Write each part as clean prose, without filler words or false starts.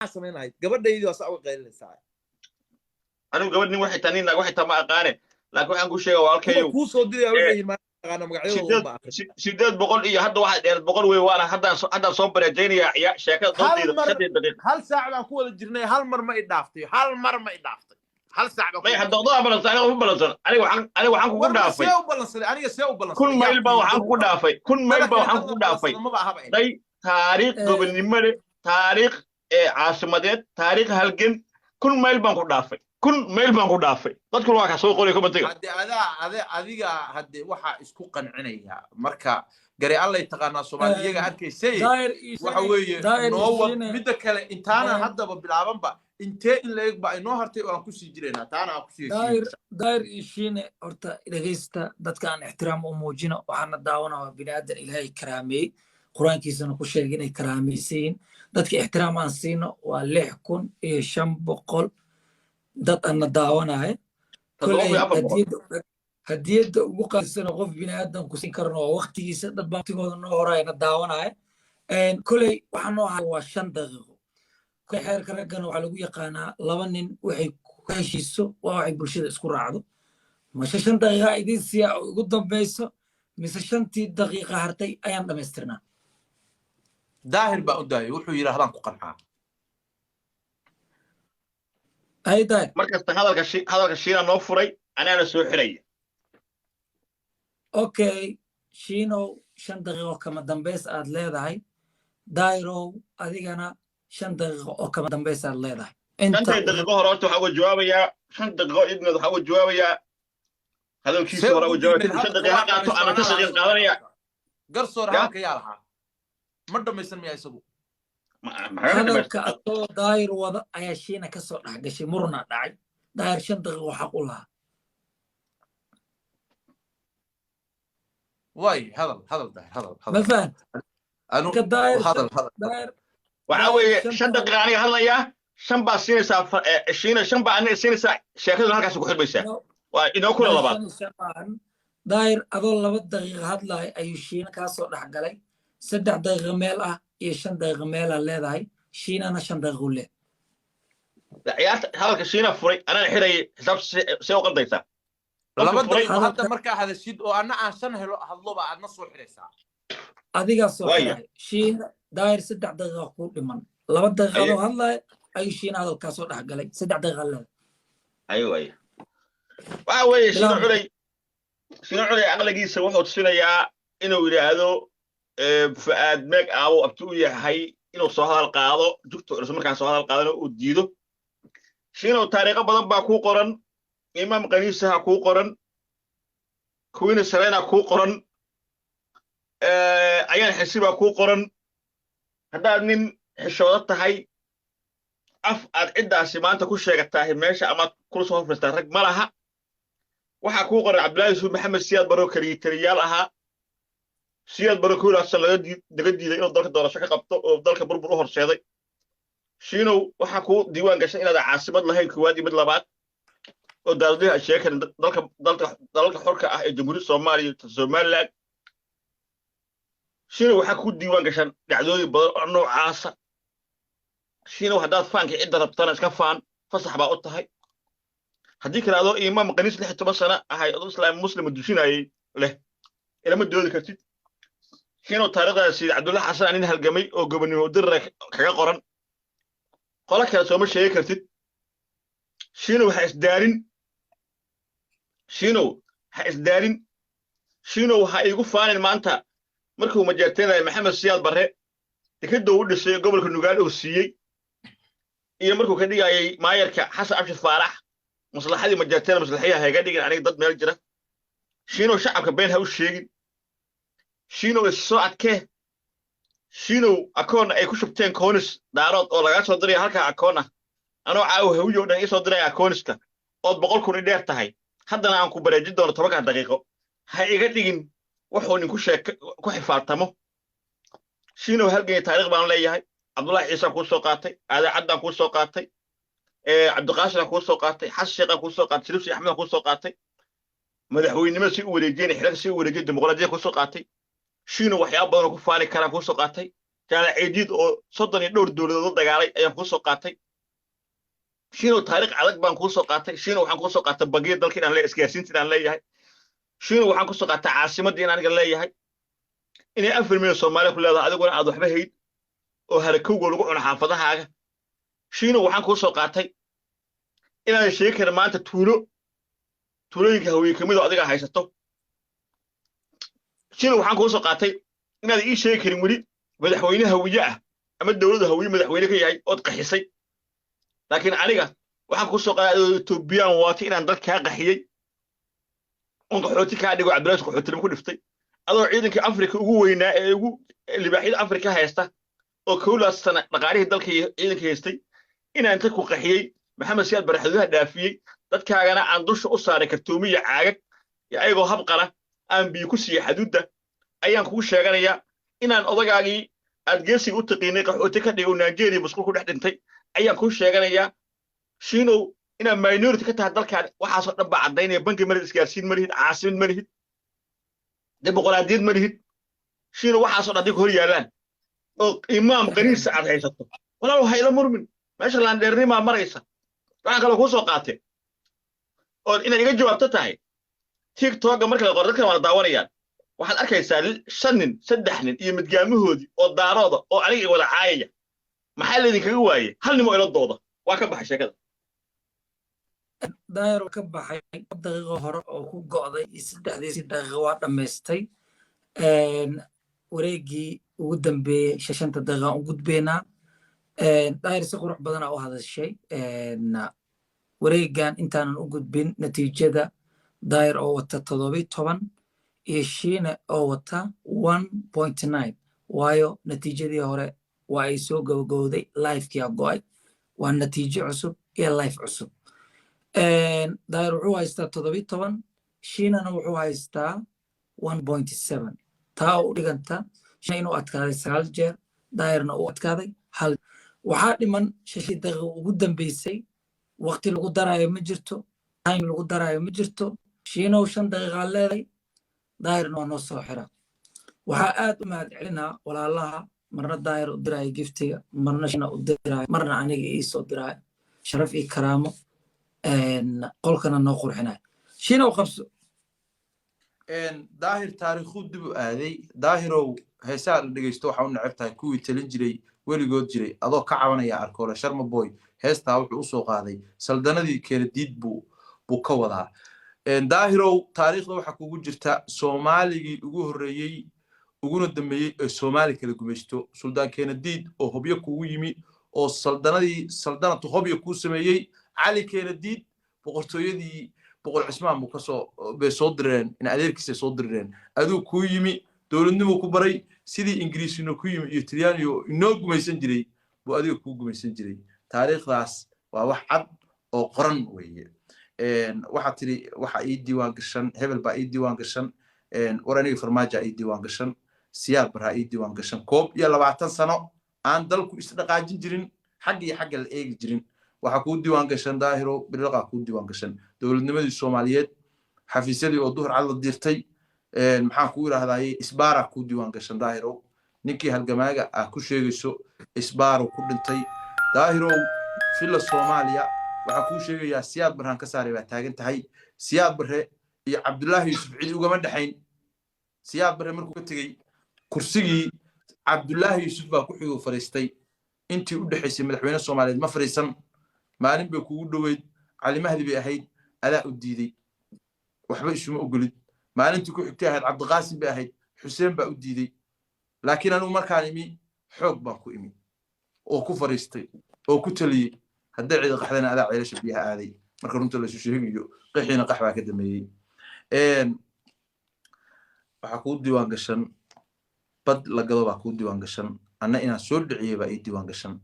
سميناي gabadhaydii waa sax u qeyleysaa anigu gabadhin waxay tanin naag waxay tama aqaane laakiin waxaan ku sheegaa walaalkayo ku soo diray waxay ma aqaan magacyadooda ma aqaan 800 iyo hadda waxa dheer 100 way waana haddaan soo bareejeynaya sheekada doonteeda 5 daqiiqo hal saac baan ku wada jirnay hal mar ma idhaaftay hal saac may hadda wada balansan aniga u balansan aniga waxaan kugu dhaafay aniga see u balansan kun mayl baa waxaan kugu dhaafay day taariikh gobonimada taariikh caasimadeed taariikh halgan kun mayl baan ku dhaafay dadku waa ka soo qoray commentiga adiga hadde waxa isku qancinaya marka gari allay taqaana Soomaaliyaga arkaysay waxa weeye noo midda kale intaana haddaba bilaabanba intee in leeg ba inoo hartay oo aan ku sii jireena taana aan ku sii daayir ishiine horta dhageysta dadka aan ixtiraam u muujino waxaana daawanaa bini'aadan ilaahay karaameey quraankiisana ku sheegay inay karaamaysiin dadka ixtiraam aan siino waa 6500 dad aan daawanaayo hadiyada ugu qaadsan qof bini'aadan ku siin karno waqtigiisa dad baaqtigooda noo horayna daawanaayo kulay waxaan noo ahay waa 5 daqiiqo xeerka raggan waxa lagu yaqaanaa 2 nin waxay ku heshiiso waa waxay bulshada isku raacdo ma 5 daqiiqo idin siya ugu dambayso mise 5 daqiiqo hartay ayaan dhameystirnaa daahir baa u daayay wuxuu yiraahdaan ku qancaa ay daahir markaas hadalka shiina noo furay anaana soo xiraya okay shiino 5 daqiiqo kama dambays aad leedahay daahirow adigana 5 daqiiqo oo kama dambays aad leedahay inta daqiiqo hore waxa uu jawaabayaa 5 daqiiqo idin waxa uu jawaabayaa hadalkiisa hore uu jawaabay 5 daqiiqo qaato ama 5 daqiiqo qaadanaya garsoor halka yaa lahaa ma dhamaysan miyaa isagu hadalka adoo daayir wada ayaa shiina ka soo dhex gashay murna dhacay daayir 5 daqiiqo xaq u lahaa way hadal daayir ma faham anu hadal waxa weeye 5 daqiiqo aniga hadlaya 5 baa siinaysaa shiina 5 baa aniga siinaysaa sheekadu halkaas ku xirmaysaa waa inoo kula labaad daayir adoo 2 daqiiqo hadlay ayuu shiina ka soo dhex galay 3 daqiiqo meel ah iyo 5 daqiiqo meel ah leedahay shiinana 5 daqiiqo leh ciyaarta hadalka shiina furay anana xiray xisaab si u qaldaysa laba daqiiqo hadda markaa hadashid oo ana aan 5 helo hadloba aadna soo xiraysaa adiga soo xiray shiina daayir 3 daqiiqo ku dhiman 2 daqiiqo hadlay ayuu shiina hadalka soo dhex galay 3 daqiiqo leh ayo waxa weeye shiina culay aqligiisa wuxuu tusinayaa inuu yiraahdo فؤاد ماك أو أبتوي هاي إنه صهال قاضو جبت رسم كان صهال قاضو وديدو شنو طريقة بدن باكو قرن إمام قنيسة كو قرن كوين السرينا كو قرن أيان حسيبا كو قرن هذا من حشوات هاي عدة سمان تكون شيء تاهي ماشي أما كل صهال فسترك مالها وحا كو قرن عبد الله يوسف محمد سياد برو كريالها سياد بركول أصلا دقدي إنه ضلك دورة شكل قبض وضلك بربره هرشيدي شينو وحكوا ديوان قشنا إلى عاصمة لهي كوادي مثل بعض ودالدي أشياء كان ضلك حركة الجمهورية الصومالية شينو وحكوا ديوان قشنا دعوي بأنه عاصة شينو هدات فانك إدى ربطانا سكفان فصح بقطة هديك هذا إمام قنيس اللي حتى بس أنا هاي الإسلام مسلم الدوشين هاي له إلى ما الدول كتير شنو طريقة سيد عبد الله حسن أن هالجميع أو جبني ودرك كذا قرن قال كذا سوما شيء كتير شنو هيسدارين شنو هيجو فان ما أنت مركو مجرتنا محمد سياد بره تكدو ود السي قبل كنا قالوا السي إيه مركو كدي أي ما يركع حسن أمشي فارح مصلحة دي مجرتنا مصلحية هي قاعدين عليك ضد مالجرة شنو شعب كبينها والشيء شنو السرعة كه شنو أكون أي كشبتين كونس دارات ولا قاعد صدري هالك أكونه أنا عاوه هو يودن إيه صدري أكونسك أو بقول كوني ده تهاي حتى أنا أنكو برجد ولا تبقى دقيقة هاي قديم وحوني كحفارتمو شنو هالجي تاريخ بان لي هاي عبد الله عيسى كوسو قاتي هذا عدنا كوسو قاتي عبد القاسم كوسو قاتي حسن كوسو قاتي سلوسي أحمد كوسو قاتي madaxweynimo si u wareejiyeen xilal si u wareejiyeen dimuqraadiyadda ku soo qaatay shiino waxyaabo badan ku faali kara ku soo qaatay jaala ciidid oo 30 iyo dhowr dowladood dagaalay ayaan ku soo qaatay shiino taariikh adag baan ku soo qaatay shiino waxaan ku soo qaatay bagiya dalka inaan leeyahay isgaarsiinta inaan leeyahay shiino waxaan ku soo qaatay caasimadda inaan aniga leeyahay inay 4 milyan Soomaali ku leedahay adiguna aad waxba hayd oo harakowga lagu cuno xaafadahaaga shiino waxaan ku soo qaatay inaan sheegi karo maanta tuulooyinka haween kamid oo adiga haysato shiino waxaan ku soo qaatay inaad ii sheegi karin weli madaxweyne hawiye ah ama dawladda hawiye madaxweyne ka yahay ood qaxisay laakiin aniga waxaan ku soo qaaday Ethiopian waati inaan dad ka qaxiyay on qaxooti ka dhigo Cabdulaas qaxooti ku dhiftay adoo ciidanka Afrika ugu weynaa ee ugu libaaxida Afrika haysta oo kowlaas sana dhaqaalihi dalka ciidanka haystay inaan inta ku qaxiyay maxamed siyaad baraxduha dhaafiyay dadkaagana aan dusha u saaray kartoomiya caagag ayagoo hab qala aan biyo ku siiyay xuduudda ayaan ku sheeganayaa inaan odagaagii aad geesiga u taqiinay qaxooti ka dhigo Nigeria musqul ku dhex dhintay ayaan ku sheeganayaa shiino inaan minority ka tahay dalkan waxaas oo dhan baa cadaynaya banki marid isgaarsiin marihid caasimad marihid dimuqraadiyad marihid shiino waxaas oo dhan hor yaalaan oo imaam qaniis aad haysato walaal hayla murmin meesha laan dheernima maraysa waxaan kale ku soo qaatay oo inaad iga jawaabto tahay TikTok marka la qoro dadka wada daawanayaan waxaad arkaysaa 5 nin 3 nin iyo midgaamahoodii oo daarooda oo aniga wada caayaya maxaa la idinkaga waayay hal nimo ila dooda waa ka baxay sheekada daayar ka baxay daqiiqo hore oo ku go'day 3 daqiiqo waa dhameystay wareegii ugu dambeeyay 5 daqiiqo u gudbeena daayar si qurux badan oo hadashay wareegan intaanan u gudbin natiijada daayar oo wata 17 iyo shiina oo wata 1.9 waayo natiijadii hore waa ay soo gabagowday live-kii go'ay waa natiijo cusub iyo live cusub daayar wuxuu haystaa 17 shiinana wuxuu haystaa 1.7 taa u dhiganta shiina inuu adkaaday 9 jeer daayarna uu adkaaday hal waxaa dhiman 6 daqiiqo ugu dambeysay waqti lagu daraayo ma jirto time lagu daraayo ma jirto shiinow 5 daqiiqo leeday daayarna waa noo soo xira waxaa aad u mahad celinaa walaalaha marna daayar u diraayo giftiga marna shiina u diraayo marna aniga ii soo diraayo sharaf iyo karaamo qolkana noo qurxinay shiina u qabso daahir taariikhu dib u aaday daahirow heesaa la dhegeysto waxa u neceb tahay kuwii talin jiray weligood jiray adoo ka cabanaya arkoole sharma boy heestaa wuxuu u soo qaaday saldanadii keena diid buu ka wadaa daahirow taariikhda waxaa kugu jirta soomaaligii ugu horreeyey uguna dambeeyey ee soomaali kala gumaysto suldaan keena diid oo hobyo kugu yimi oo saldanatu hobyo kuu sameeyey cali keena diid boqortooyadii boqor cismaan buu bay soo direen in adeerkiisa soo direen aduu kuu yimi dowladnimuu ku baray sidii ingiriisina ku yimi iyo talyaaniyo inoo gumaysan jiray buu adiga kuu gumaysan jiray taariikhdaas waa wax cad oo qoran weeye waxaa tiri waxa ii diiwaan gashan hebel baa ii diiwaan gashan war aniga farmaajo ii diiwaan gashan siyaar baraa ii diiwaan gashan 21 sano aan dalku isdhaqaajin jirin xagga iyo xagga la eegi jirin waxa kuu diiwaan gashan daahiro bilqa kuu diiwaan gashan dowladnimadii Soomaaliyeed xafiisyadii oo duhur cad la dirtay maxaan ku yiraahdaa isbaara kuu diiwaan gashan daahiro ninkii halgamaaga ah ku sheegayso isbaaro ku dhintay daahiro filla Soomaaliya waxa kuu sheegayaa siyaad baraan ka saaray baa taagan tahay siyaad bare iyo Cabdullaahi Yuusuf cid ugama dhaxayn siyaad bare markuu ka tagay kursigii Cabdullaahi Yuusuf baa ku xigo fariistay intii u dhaxaysay madaxweyne Soomaaliyeed ma fariisan maalin bay kugu dhaweyd cali mahdi bay ahayd adaa u diiday waxba isuma ogolid maalintii ku xigtay ahayd cabdiqaasim bay ahayd xuseen baa u diiday laakiin anigu markaan imi xoog baan ku imi oo ku fariistay oo ku taliyey hadday cid qaxdana adaa ceelasha biyaha aaday marka runta la isu sheegayo qixina qax baa ka dameeyey waxaa kuu diiwaan gashan bad la gado baa kuu diiwaan gashan anna inaan soo dhiciyey baa ii diiwaan gashan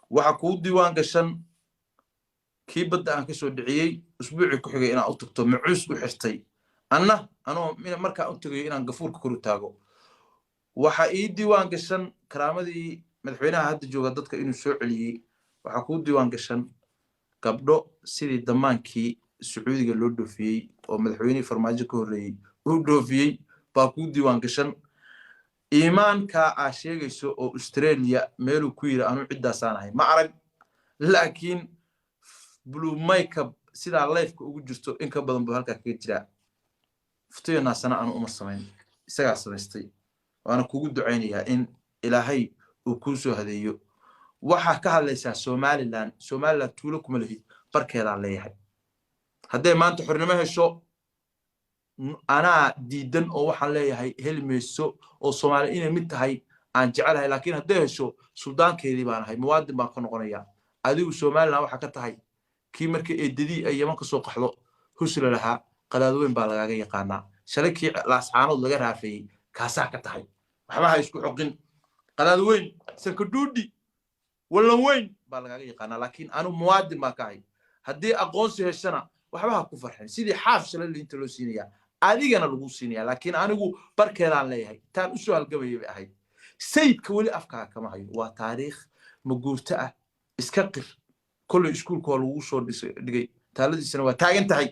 waxaa kuu diiwaan gashan kii badda aan ka soo dhiciyey usbuucii ku xigay inaan u tagto macuus u xirtay anoo markaa u tagayo inaan gafuurka kor u taago waxaa ii diiwaan gashan karaamadii madaxweynaha hadda jooga dadka inuu soo celiyey waxaa kuu diiwaan gashan gabdho sidii damaankii sacuudiga loo dhoofiyey oo madaxweynihii farmaajo ka horreeyey uu dhoofiyey baa kuu diiwaan gashan iimaanka aa sheegayso oo Australia meeluu ku yiri anu cidaasaan ahay ma arag laakiin blue makeup sida life ugu jirto in ka badan buu halka kaga jira فتينا سنة أنا أمر سمين سجع سمستي وأنا كوجد دعيني إن إلهي وكوسو هذيو وحكاها ليس سومالي تولكم اللي بركة عليه هذا ما أنت حرنا الشو أنا ديدن أو حليه هاي هالميسو أو سومالي إن مت هاي عن جعلها لكن هذا الشو سودان كذي بان هاي مواد ما كانوا قنيا أديو سومالي أو حكتها هاي كيمرك الددي أيام كسوق حلو هسل لها قلادوين بالغاga yaqaana shalaki laascaanood laga raafay kaasa ka tahay waxba isku xoqin qalaadweyn sankaduudi wala weyn balغاga yaqaana laakiin anu muwaadin ma kahay hadii aqoonsi heshana waxba ku farxin sidii xaaf shalay inta loo siinaya adigana lagu siinaya laakiin anigu barkeedaan leeyahay taan u soo halgabayay ahay sayidka wali afka kama hayo waa taariikh maguurta ah iska qir kullu iskuulka lagu soo dhigay taaladiisana waa taagan tahay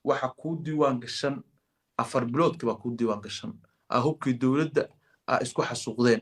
waxa ku diiwaan gashan afar biloodka ba ku diiwaan gashan ahubkii dawladda isku xasuuqdeen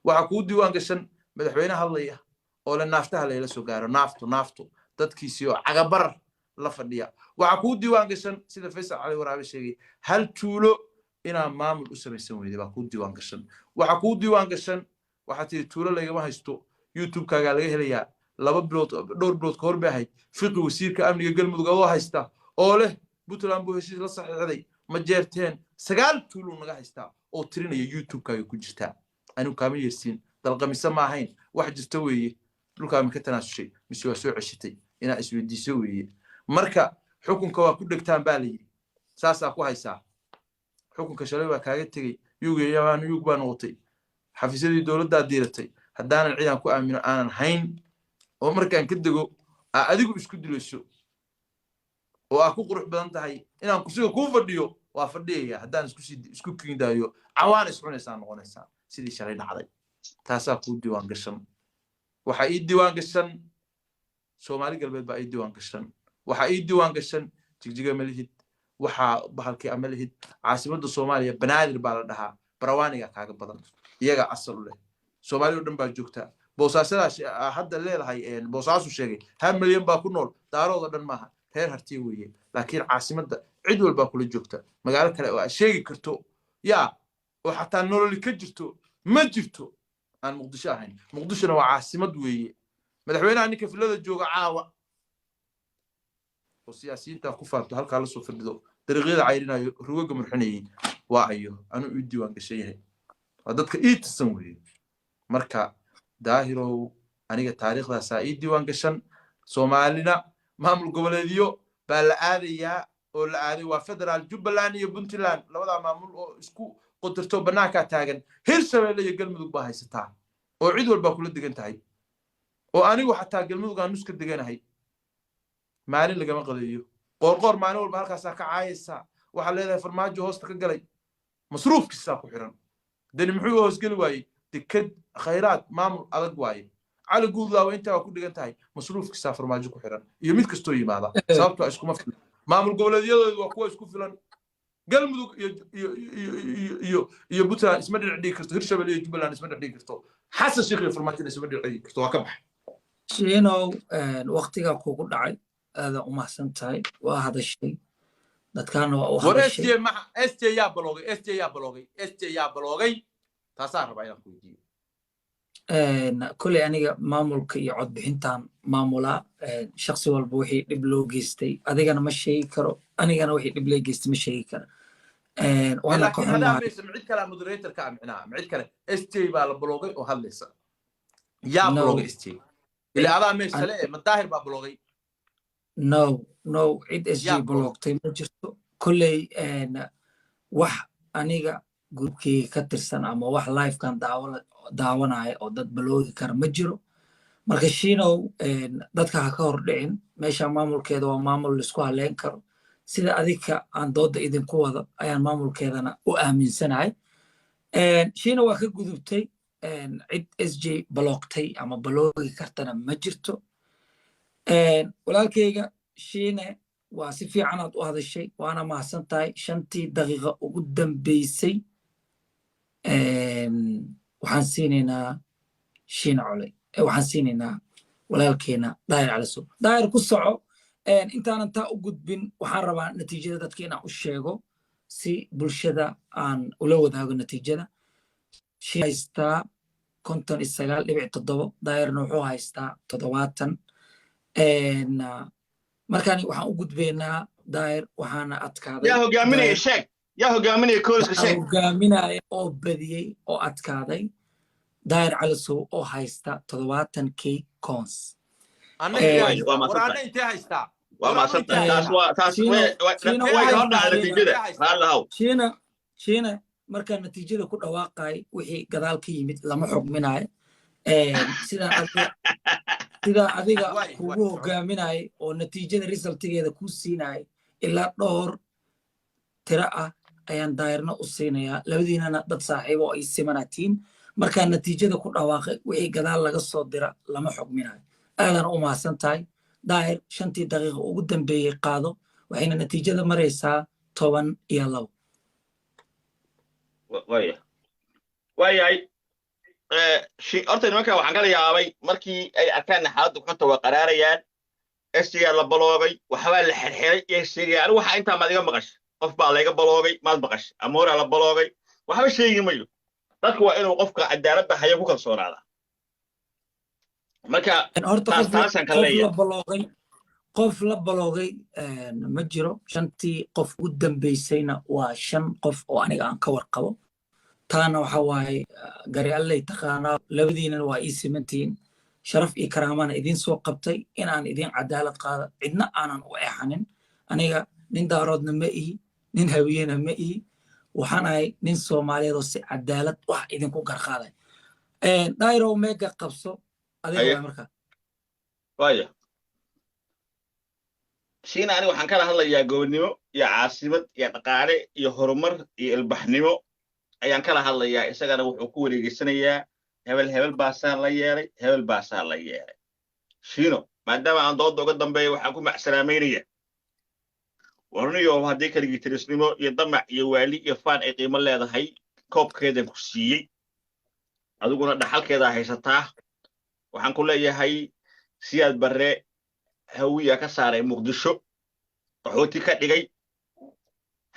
waxa ku diiwaan gashan madaxweynaha hadlaya oo la naaftaha la soo gaaro naafto dadkiisii oo cagabar la fadhiya waxa ku diiwaan gashan sida Faysal Cali Waraabe sheegay hal tuulo ina maamul u samaysan weeyday ba ku diiwaan gashan waxa ku diiwaan gashan waxa tii tuulo laga haysto YouTube kaaga laga helayaa laba bilood dhowr bilood ka hor baahay fiqi wasiirka amniga galmudug oo haysta oo leh Puntland buu heshiis la saxiixday ma jeerteen 9 tuulo naga haysta oo tirinaya YouTube kaaga ku jirta anu kaama yeersin dalqamisa ma ahayn wax jirta weeye dhulka ma ka tanaasushay mise waa soo ceshitay ina isweydiiso weeye marka xukunka waa ku dhigtaan baa la yiri saasa ku haysaa xukunka shalay waa kaaga tagay yug baa noqotay xafiisadii dawladda diiratay haddaan ciidan ku aamino aanan hayn oo markaan ka dago adigu isku dilayso oo ku qurux badan tahay inaan kursiga ku fadhiyo waa fadhiyaya haddaan isku kiindaayo cawaan iscunaysaa noqonaysaa sidii shalay dhacday taasaa ku diiwaan gashan waxa ii diiwaan gashan Soomaali galbeed baa ii diiwaan gashan waxa ii diiwaan gashan jigjiga malihid waxa bahalkii amalihid caasimadda Soomaaliya banaadir baa la dhahaa barawaaniga kaaga badan iyaga asal leh Soomaaliya dhan baa joogta boosaasadaas hadda leedahay boosaasu sheegay 1 milyan baa ku nool daarooda dhan maaha reer hartii weeye laakiin caasimadda cid walba kula joogta magaalo kale oo sheegi karto oo xataa nolol ka jirto ma jirto aan Muqdisho ahayn Muqdishona waa caasimad weeye madaxweynaha ninka filada jooga caawa oo siyaasiyiinta ku faafto halka la soo fadhido dariiqada cayrinayo ruwaga murxinayay waa ayo anu u diiwaan gashay waa dadka iitisan weeye marka daahirow aniga taariikhdaas ay diiwaan gashan Soomaalina maamul goboleedyo baa la aadayaa oo la aaday waa federal Jubbaland iyo Puntland labada maamul oo isku qodarto banaanka taagan Hirshabelle iyo Galmudug baa haysataa oo cid walba kula degan tahay oo anigu xataa Galmudug aan nuska deganahay maalin laga maqlayo qorqor maalin walba halkaas ka caayisa waxa leedahay farmaajo hoosta ka galay masruufkiisa ku xiran dani muxuu hoos gali waayay dekad khayraad maamul adag waayay على جود لا وأنت أقول لك أنت مصروف كسافر ما جوك حرام يوميت كستوي ماذا سافر إسكو مفل ما من قبل اليوم وقوة إسكو فلان قال مدوك يبوتها اسمه العدي كرتو هرشة بلي يجيب لنا اسمه العدي كرتو حاسس شيخ الفرماتين اسمه العدي كرتو وكبح شينو الوقت كوكو دعي هذا وما سنتاي وهذا الشيء كانوا ورستي مع استي يا بلوغي تصار بعينك ويجي كل أنا مامولك يعود بحنتان مامولا شخصي والبوحي دبلوجيستي أنا مش شيء كرو أنا وحي دبلوجيست مش شيء كرو وأنا لكن هذا مش معيد كلام مودريتر كام هنا معيد كلام استي بالبلوغي وهلسا يا بلوغي استي اللي هذا مش سلام متظاهر بالبلوغي نو عيد اس جي بلوغتي مجرتو كل وح أنا جروبكي كترسن أما واحد لايف كان daawanaya oo dad baloogi kara ma jiro marka shiinow dadka ha ka hor dhicin meesha maamulkeeda waa maamul la isku haleyn karo sida adika aan dooda idinku wada ayaan maamulkeedana u aaminsanahay shiinow waa ka gudubtay cid SJ bloogtay ama baloogi kartana ma jirto walaalkayga shiine waa si fiican aad u hadashay waana mahadsan tahay 5 daqiiqo ugu dambeysay waxaan siinaynaa shiina coley waxaan siinaynaa walaalkeena daahir calisow daahir ku soco intaanan taa u gudbin waxaan rabaa natiijada dadka inaan u sheego si bulshada aan ula wadaago natiijada shii haystaa 59.7 daahirna wuxuu haystaa 70 markaan waxaan u gudbaynaa daahir waxaana adkaaday yaa hogaaminaya kooliska sheeg hogaaminaya oo badiyey oo adkaaday daahir calisow oo haysta 70k cons waraana intee haystaa shiina markaa natiijada ku dhawaaqay wixii gadaal ka yimid lama xugminayo sidaa adiga kugu hogaaminaya oo natiijada resultigeeda kuu siinaya ilaa dhowr tira ah ayaan daahirna u siinayaa labadiinana dad saaxiibo ay simanatiin markaa natiijada ku dhawaaqay wixii gadaal laga soo dira lama xugminayo aadan u mahadsan tahay daahir 5 daqiiqo ugu dambeeyey qaado waxayna natiijada maraysaa 12 waayahay horta nimanka waxaan kala yaabay markii ay arkaan xaaladdu xunta waa qaraarayaan SGR la baloogay waxbaa la xirxiray iyo sheegay anigu waxa intaa maad iga maqash qof baa layga baloogay maad maqash amoora la baloogay waxba sheegi mayo dadku waa inuu qofka cadaaladda haya ku kalsoonaada marka taasan kala leeyahay qof la baloogay ma jiro 5 qof u dambeysayna waa 5 qof oo aniga aan ka warqabo taana waxa waaye gari allay taqaanaa labadiinana waa ii simantiin sharaf iyo karaamana idin soo qabtay in aan idin cadaalad qaado cidna aanan u eexanin aniga nin daaroodna ma ihi nin hawiyena ma ihi waxaan ahay nin Soomaaliyeed oo si cadaalad wax idinku garqaaday daahiro meega qabso adiga markaa waayo shiina aniga waxaan kala hadlayaa gobonnimo iyo caasimad iyo dhaqaale iyo horumar iyo ilbaxnimo ayaan kala hadlayaa isagana wuxuu ku wareegeysanayaa hebel baasaa la yeelay hebel baasaa la yeelay shiino maadaama aan dooda uga dambeeyo waxaan ku macsalaameynaya warniyo haddii kaligii tirisnimo iyo damac iyo waali iyo faan ay qiimo leedahay koobkeedan ku siiyey adiguna dhaxalkeeda haysataa waxaan ku leeyahay siyaad barre hawiya ka saaray muqdisho qaxooti ka dhigay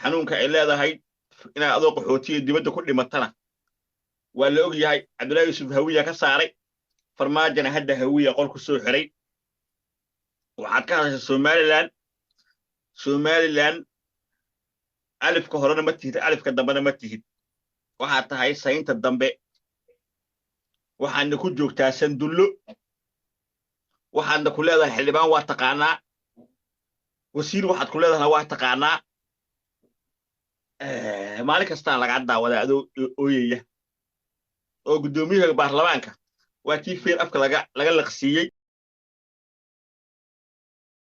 xanuunka ay leedahay inaa adoo qaxootiga dibadda ku dhimatana waa la og yahay cabdullaahi yuusuf hawiya ka saaray farmaajana hadda hawiya qol ku soo xiray waxaad ka hadashay somaliland alifka horena ma tihid alifka dambena ma tihid waxaad tahay saynta dambe waxaadna ku joogtaa sandullo waxaadna ku leedahay xildhibaan waa taqaanaa wasiir waxaad ku leedahay waa taqaanaa maalin kastaan laga daawadaa adoo ooyaya oo guddoomiyaha baarlamaanka waa tii feel afka laga laqsiiyey